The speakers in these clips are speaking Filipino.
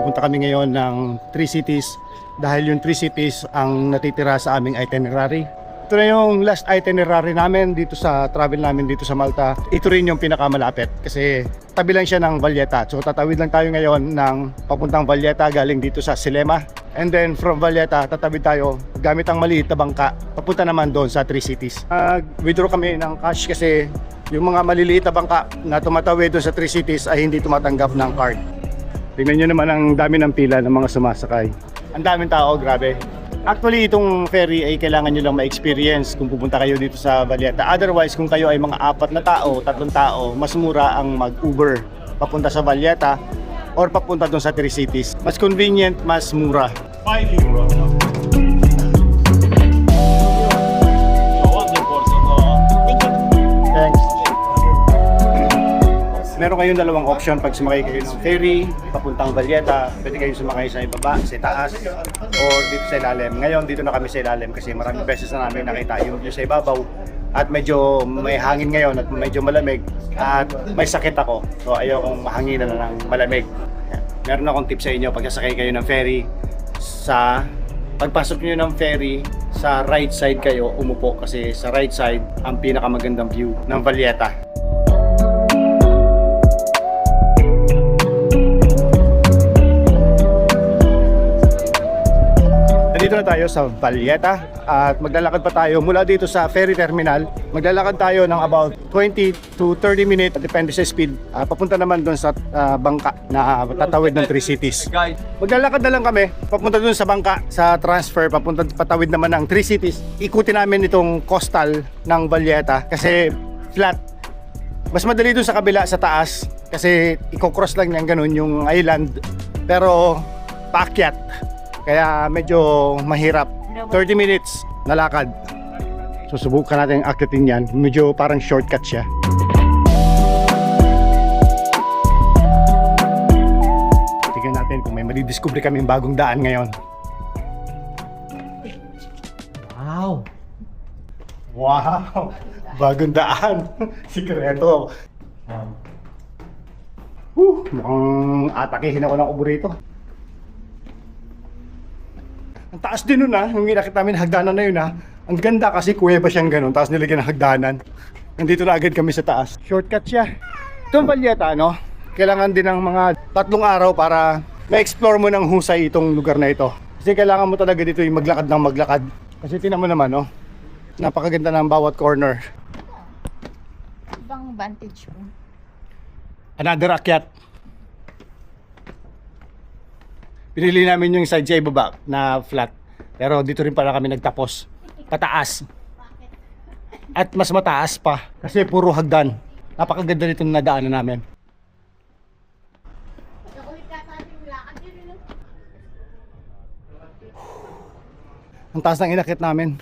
pupunta kami ngayon ng 3 cities dahil yung 3 cities ang natitira sa aming itinerary. Ito na yung last itinerary namin dito sa travel namin dito sa Malta. Ito rin yung pinakamalapit kasi tabi lang siya ng Valletta. So tatawid lang tayo ngayon ng papuntang Valletta galing dito sa Silema. And then from Valletta tatawid tayo gamit ang maliit na bangka papunta naman doon sa 3 cities. Withdraw kami ng cash kasi yung mga maliliit na bangka na tumatawid doon sa 3 cities ay hindi tumatanggap ng card. Tingnan nyo naman ang dami ng pila ng mga sumasakay. Ang daming tao, grabe. Actually, itong ferry ay kailangan nyo lang ma-experience kung pupunta kayo dito sa Valletta. Otherwise, kung kayo ay mga 4 na tao, 3 tao, mas mura ang mag-Uber papunta sa Valletta or papunta doon sa 3 cities. Mas convenient, mas mura. 5 euro. Thanks. Meron kayong dalawang option pag sumakay kayo ng ferry papuntang Valletta. Pwede kayo sumakay sa ibaba, sa taas, or dito sa ilalim. Ngayon dito na kami sa ilalim kasi maraming beses na namin nakita yung view sa ibabaw. At medyo may hangin ngayon at medyo malamig at may sakit ako. So ayokong mahanginan na ng malamig. Meron akong tip sa inyo pag sasakay kayo ng ferry. Sa pagpasok niyo ng ferry, sa right side kayo umupo kasi sa right side ang pinakamagandang view ng Valletta. Dito na tayo sa Valletta at maglalakad pa tayo mula dito sa ferry terminal. Maglalakad tayo ng about 20 to 30 minutes, depende sa speed. Papunta naman doon sa bangka na tatawid ng 3 cities. Maglalakad na lang kami papunta doon sa bangka, sa transfer, patawid naman ng 3 cities. Ikutin namin itong coastal ng Valletta kasi flat. Mas madali doon sa kabila, sa taas, kasi i-cross lang ng ganun yung island, pero paakyat. Kaya medyo mahirap. 30 minutes na lakad. So subukan natin akitin yan. Medyo parang shortcut siya. Tingnan natin kung may madidiscover kaming bagong daan ngayon. Wow! Wow! Bagong daan. Sikreto. Mukhang atakihin ako ng ubo rito. Ang taas din nun yung inakit namin hagdanan na yun Ang ganda kasi kuweba siyang ganun, tapos nilagyan ng hagdanan. Nandito na agad kami sa taas. Shortcut siya. Itong Valletta, kailangan din ng mga 3 araw para ma-explore mo ng husay itong lugar na ito. Kasi kailangan mo talaga dito yung maglakad ng maglakad. Kasi tingnan mo naman, napakaganda ng bawat corner. Ibang vantage mo. Another akyat. Pinili namin yung side sa ibaba na flat. Pero dito rin pala kami nagtapos. Pataas. At mas mataas pa. Kasi puro hagdan. Napakaganda nito na nadaanan namin. Ang taas ng inakit namin.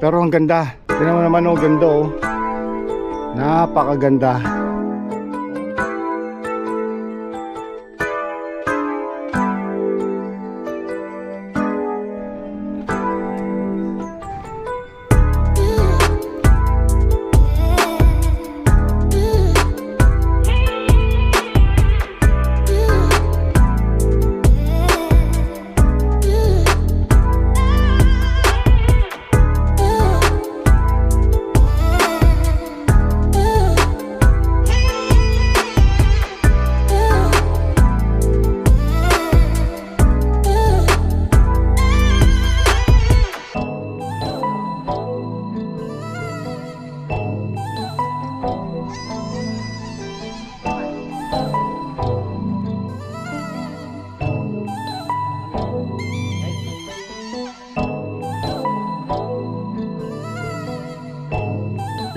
Pero ang ganda. Tignan mo naman ganda Napakaganda.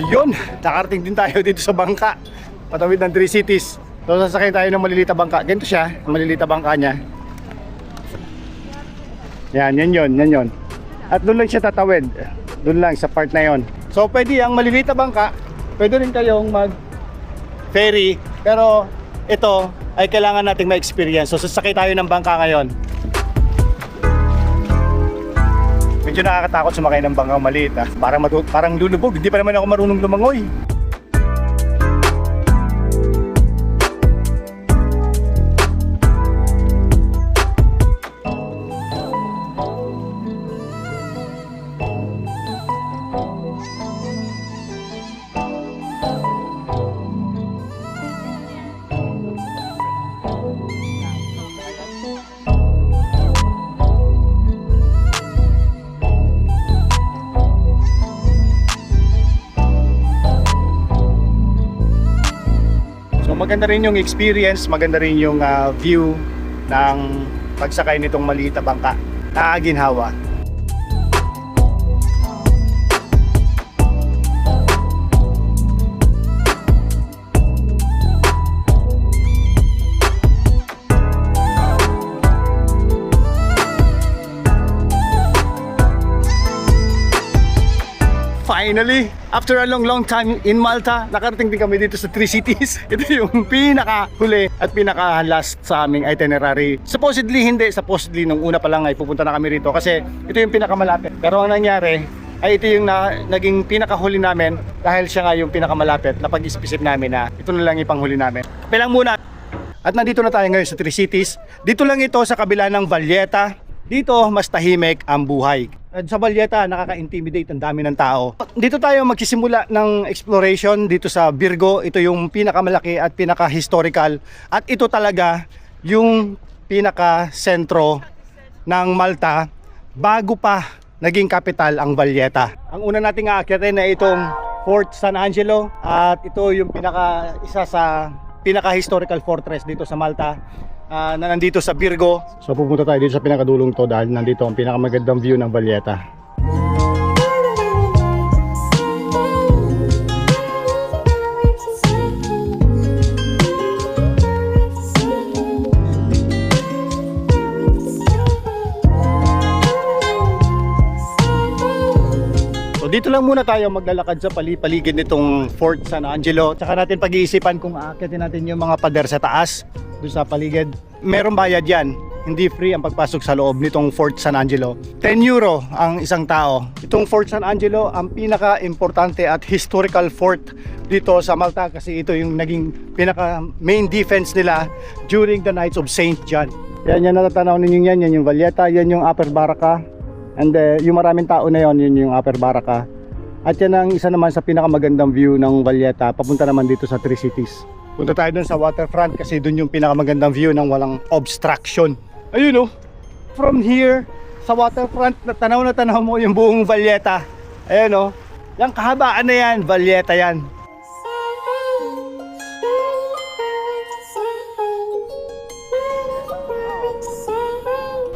Yun, nakarating din tayo dito sa bangka. Patawid ng 3 cities. So sasakay tayo ng maliliit na bangka. Ganito siya, ang maliliit na bangka niya. Yan yun. At doon lang siya tatawid. Doon lang sa part na yon. So pwede ang maliliit na bangka, pwede rin kayong mag ferry. Pero ito ay kailangan nating ma-experience. So sasakay tayo ng bangka ngayon. Medyo nakakatakot sumakay ng bangkang maliit parang lulubog, hindi pa naman ako marunong lumangoy. maganda rin yung experience, maganda rin yung view ng pagsakay nitong maliit na bangka na ginhawa. Finally, after a long time in Malta, nakarating din kami dito sa Three Cities. Ito yung pinaka-huli at pinaka-last sa aming itinerary. Supposedly hindi, supposedly nung una pa lang ay pupunta na kami rito kasi ito yung pinakamalapit. Pero ang nangyari ay ito yung naging pinaka-huli namin dahil siya nga yung pinakamalapit. Napag-isip namin na ito na lang ipanghuli namin. Kapilang muna. At nandito na tayo ngayon sa Three Cities. Dito lang ito sa kabila ng Valletta. Dito mas tahimik ang buhay. Sa Valletta, nakaka-intimidate, ang dami ng tao. Dito tayo magsisimula ng exploration dito sa Virgo. Ito yung pinakamalaki at pinaka-historical. At ito talaga yung pinaka-sentro ng Malta bago pa naging capital ang Valletta. Ang una nating aakyatin na itong Fort San Angelo. At ito yung isa sa pinaka-historical fortress dito sa Malta. Na nandito sa Virgo. So pupunta tayo dito sa pinakadulong to dahil nandito ang pinakamagandang view ng Valletta. So dito lang muna tayo maglalakad sa paligid nitong Fort San Angelo. Tsaka natin pag-iisipan kung aakyatin natin yung mga pader sa taas doon sa paligid. Meron bayad yan. Hindi free ang pagpasok sa loob nitong Fort San Angelo. 10 euro ang isang tao. Itong Fort San Angelo ang pinaka-importante at historical fort dito sa Malta kasi ito yung naging pinaka-main defense nila during the Knights of St. John. Yan natatanaw ninyo yan yung Valletta, yan yung Upper Baraka. And yung maraming tao na yun yung Upper Baraka. At yan ang isa naman sa pinakamagandang view ng Valletta papunta naman dito sa Three Cities. Punta tayo dun sa waterfront kasi dun yung pinakamagandang view ng walang obstruction. Ayun, oh, from here sa waterfront na tanaw mo yung buong Valletta. Ayun, oh, yung kahabaan na yan, Valletta yan.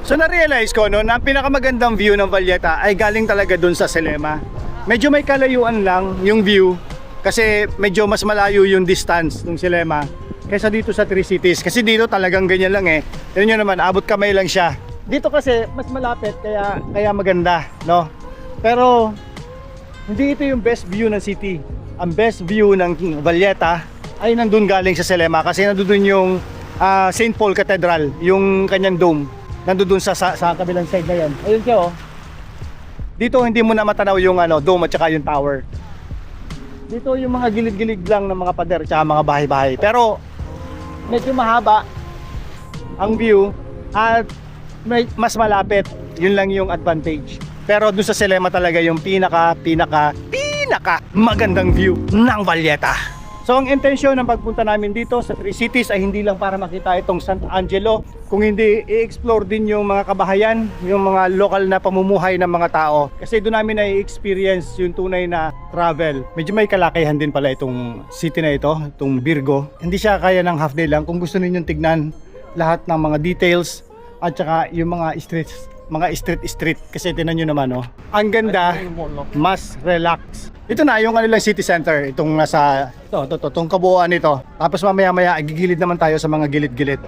So na-realize ko no, na ang pinakamagandang view ng Valletta ay galing talaga dun sa Selema. Medyo may kalayuan lang yung view kasi medyo mas malayo yung distance ng Selema kaysa dito sa Three Cities. Kasi dito talagang ganyan lang eh. Tignan nyo naman, abot kamay lang siya. Dito kasi mas malapit kaya maganda, no? Pero hindi ito yung best view ng city. Ang best view ng Valletta ay nandun galing sa Selema kasi nandun yung St. Paul Cathedral, yung kanyang dome. Nandun sa kabilang side na yan. Ayun siya, oh. Dito hindi mo na matanaw yung dome at saka yung tower. Dito yung mga gilid-gilid lang ng mga pader at mga bahay-bahay. Pero medyo mahaba ang view at mas malapit. Yun lang yung advantage. Pero dun sa Selema talaga yung pinaka magandang view ng Valletta. So ang intensyon ng pagpunta namin dito sa Three Cities ay hindi lang para makita itong San Angelo, kung hindi i-explore din yung mga kabahayan, yung mga lokal na pamumuhay ng mga tao. Kasi doon namin na-experience yung tunay na travel. Medyo may kalakihan din pala itong city na ito, itong Virgo. Hindi siya kaya ng half day lang. Kung gusto ninyong tignan lahat ng mga details at saka yung mga street kasi tinan nyo naman, oh. Ang ganda, mas relax. Ito na yung kanilang city center, itong nasa itong kabuuan nito. Tapos mamaya gigilid naman tayo sa mga gilid-gilid.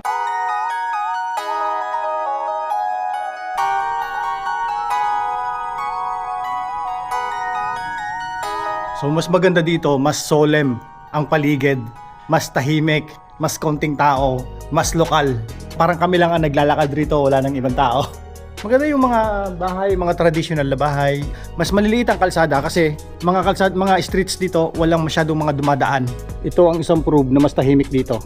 So mas maganda dito, mas solemn ang paligid, mas tahimik, mas konting tao, mas lokal. Parang kami lang ang naglalakad rito, wala nang ibang tao. Maganda yung mga bahay, mga traditional na bahay. Mas maliliit ang kalsada kasi mga streets dito walang masyadong mga dumadaan. Ito ang isang proof na mas tahimik dito.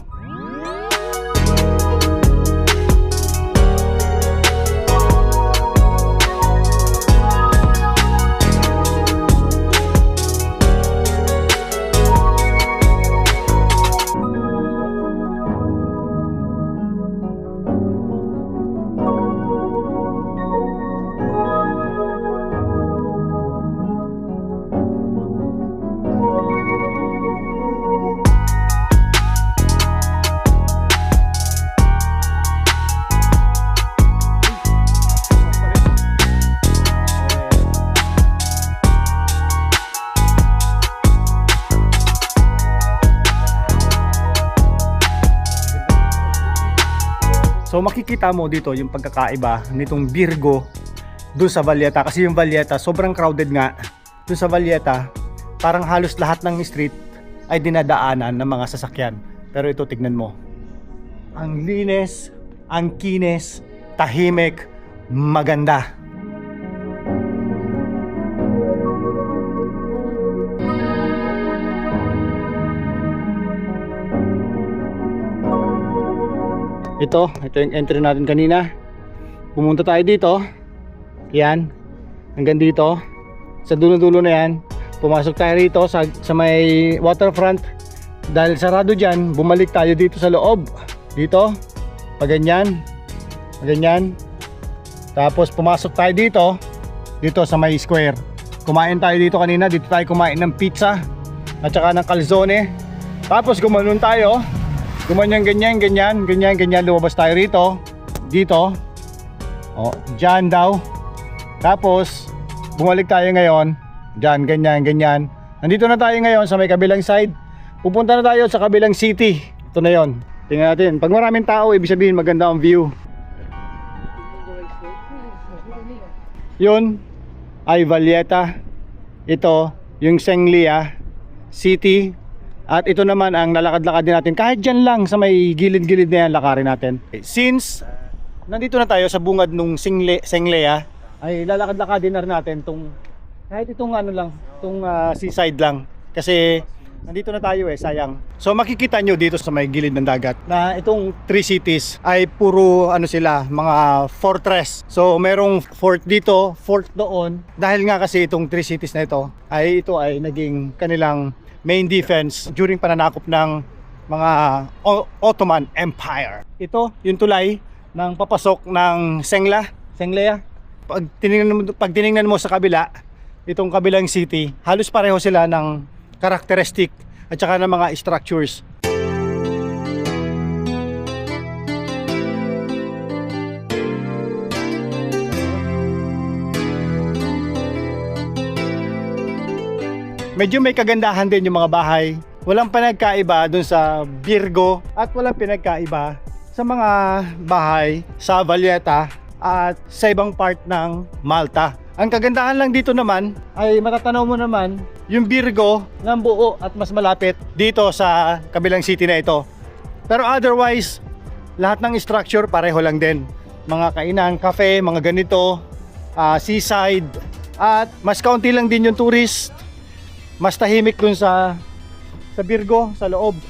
So makikita mo dito yung pagkakaiba nitong Virgo dun sa Valletta, kasi yung Valletta sobrang crowded nga. Dun sa Valletta parang halos lahat ng street ay dinadaanan ng mga sasakyan. Pero ito, tignan mo, ang linis, ang kinis, tahimik, maganda. Ito yung entry natin kanina. Pumunta tayo dito. Yan. Hanggang dito. Sa dulo-dulo na yan. Pumasok tayo rito sa may waterfront. Dahil sarado dyan, bumalik tayo dito sa loob. Dito. Paganyan. Paganyan. Tapos pumasok tayo dito. Dito sa may square. Kumain tayo dito kanina. Dito tayo kumain ng pizza. At saka ng calzone. Tapos gumanon tayo. Gumanyan, ganyan, lumabas tayo rito, dito, dyan daw. Tapos, bumalik tayo ngayon, dyan, ganyan. Nandito na tayo ngayon sa may kabilang side. Pupunta na tayo sa kabilang city. Ito na yon. Tingnan natin. Pag maraming tao, ibig sabihin maganda ang view. Yun ay Valletta. Ito, yung Senglia City. At ito naman ang lalakad-lakad din natin. Kahit dyan lang sa may gilid-gilid na yan, lakarin natin. Since nandito na tayo sa bungad nung Senglea, ay lalakad-lakad din na rin natin kahit itong seaside lang. Kasi nandito na tayo sayang. So makikita nyo dito sa may gilid ng dagat na itong three cities ay puro mga fortress. So merong fort dito, fort doon. Dahil nga kasi itong three cities na ito ay naging kanilang main defense during pananakop ng mga Ottoman Empire. Ito yung tulay ng papasok ng Senglea. Pag tiningnan mo sa kabila, itong kabilang city, halos pareho sila ng characteristic at saka ng mga structures. Medyo may kagandahan din yung mga bahay. Walang pinagkaiba dun sa Virgo at walang pinagkaiba sa mga bahay sa Valletta at sa ibang part ng Malta. Ang kagandahan lang dito naman ay matatanaw mo naman yung Virgo ng buo at mas malapit dito sa kabilang city na ito. Pero otherwise, lahat ng structure pareho lang din. Mga kainan, cafe, mga ganito, seaside, at mas kaunti lang din yung tourist. Mas tahimik dun sa Virgo, sa loob.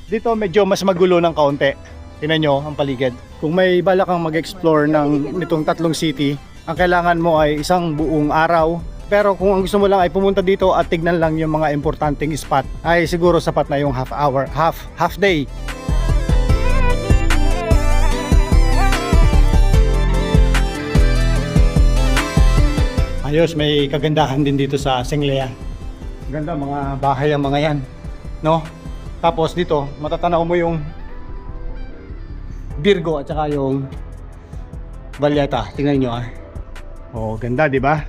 Dito medyo mas magulo ng kaunti. Tingnan nyo ang paligid. Kung may balak kang mag-explore nitong tatlong city, ang kailangan mo ay isang buong araw. Pero kung ang gusto mo lang ay pumunta dito at tignan lang yung mga importanteng spot, ay siguro sapat na yung half day. Ayos, may kagandahan din dito sa Senglea. Ganda mga bahay ang mga yan, no? Tapos dito matatanaw mo yung Virgo at saka yung Valletta. Tingnan niyo Oh, ganda, di ba?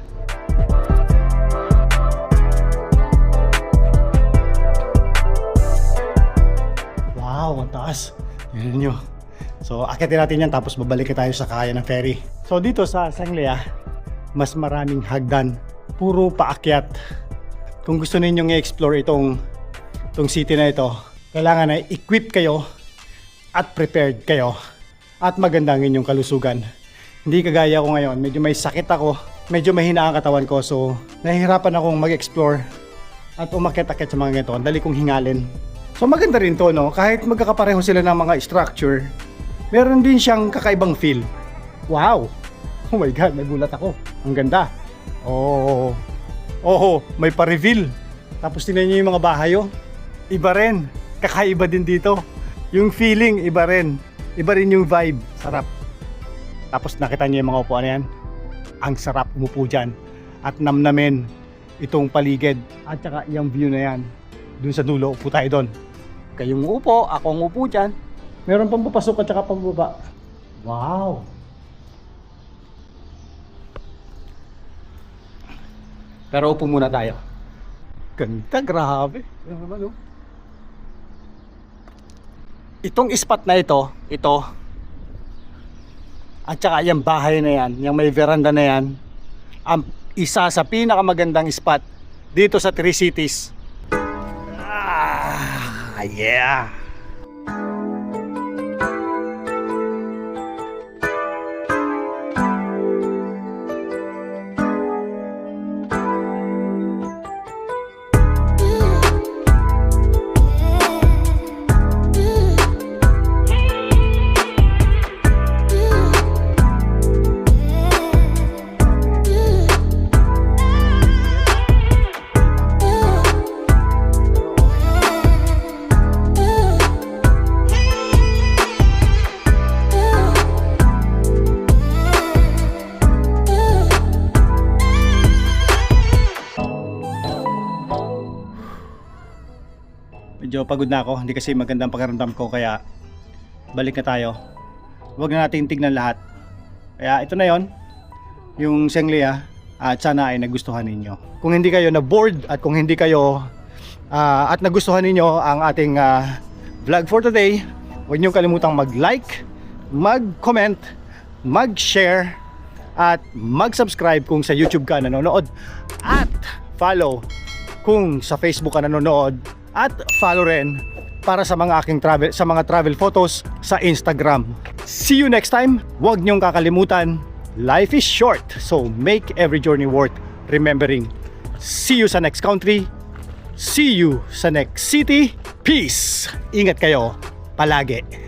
Wow, ang taas. Tingnan niyo. So, akitin natin yan tapos babalik tayo sa kaya ng ferry. So, dito sa Senglea, mas maraming hagdan. Puro paakyat. Kung gusto ninyong i-explore itong city na ito, kailangan na equip kayo at prepared kayo at maganda ang inyong kalusugan. Hindi kagaya ko ngayon, medyo may sakit ako, medyo mahina ang katawan ko, so nahihirapan akong mag-explore at umakyat-akyat sa mga ganito. Ang dali kong hingalin. So maganda rin to, no? Kahit magkakapareho sila ng mga structure, meron din siyang kakaibang feel. Wow! Oh my God, nagulat ako. Ang ganda. May pa-reveal. Tapos tingnan niyo yung mga bahay, iba rin. Kakaiba din dito. Yung feeling, iba rin. Iba rin yung vibe. Sarap. Tapos nakita niyo yung mga upuan na yan. Ang sarap umupo dyan. At namnamin itong paligid. At saka yung view na yan. Dun sa dulo, upo tayo doon. Kayong upo, akong upo dyan. Meron pang papasok at saka pambaba. Wow! Pero upo muna tayo. Ganda, grabe. Itong spot na ito, At saka yung bahay na yan, yung may veranda na yan, ang isa sa pinakamagandang spot dito sa Three Cities. Yeah! Medyo pagod na ako, hindi kasi magandang pakiramdam ko, kaya balik na tayo. Huwag na natin tignan lahat. Kaya ito na yon, yung Sanglia, at sana ay nagustuhan ninyo. Kung hindi kayo na bored at kung hindi kayo at nagustuhan ninyo ang ating vlog for today, huwag niyo kalimutang mag-like, mag-comment, mag-share at mag-subscribe kung sa YouTube ka nanonood, at follow kung sa Facebook ka nanonood, at follow rin para sa mga aking travel photos sa Instagram. See you next time. Huwag niyong kakalimutan, life is short, so make every journey worth remembering. See you sa next country. See you sa next city. Peace. Ingat kayo palagi.